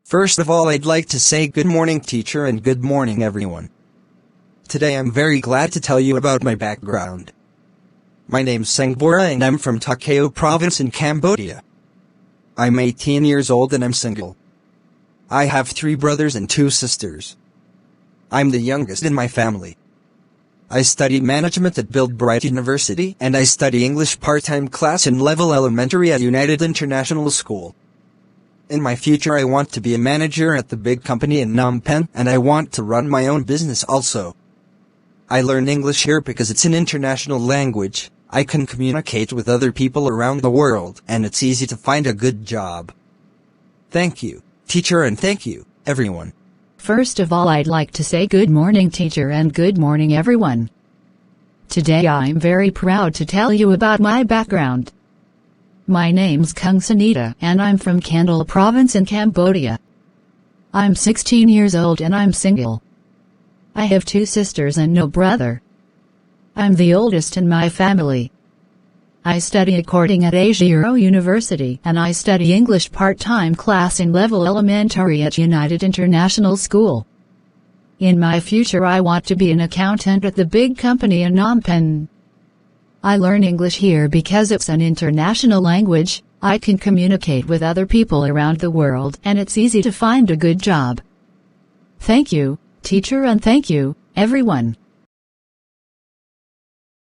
First of all, I'd like to say good morning, teacher, and good morning, everyone. Today I'm very glad to tell you about my background. My name's Sengbora and I'm from Takeo province in Cambodia. I'm 18 years old and I'm single. I have 3 brothers and 2 sisters. I'm the youngest in my family. I study management at Bill Bright University and I study English part-time class in Level Elementary at United International School. In my future I want to be a manager at the big company in Phnom Penh and I want to run my own business also. I learn English here because it's an international language. I can communicate with other people around the world and it's easy to find a good job. Thank you, teacher, and thank you, everyone. First of all, I'd like to say good morning, teacher, and good morning, everyone. Today I'm very proud to tell you about my background. My name's Kung Sanita and I'm from Kandal province in Cambodia. I'm 16 years old and I'm single. I have 2 sisters and no brother. I'm the oldest in my family. I study according at Asia University and I study English part-time class in Level Elementary at United International School. In my future I want to be an accountant at the big company in Phnom Penh. I learn English here because it's an international language. I can communicate with other people around the world and it's easy to find a good job. Thank you, teacher, and thank you, everyone.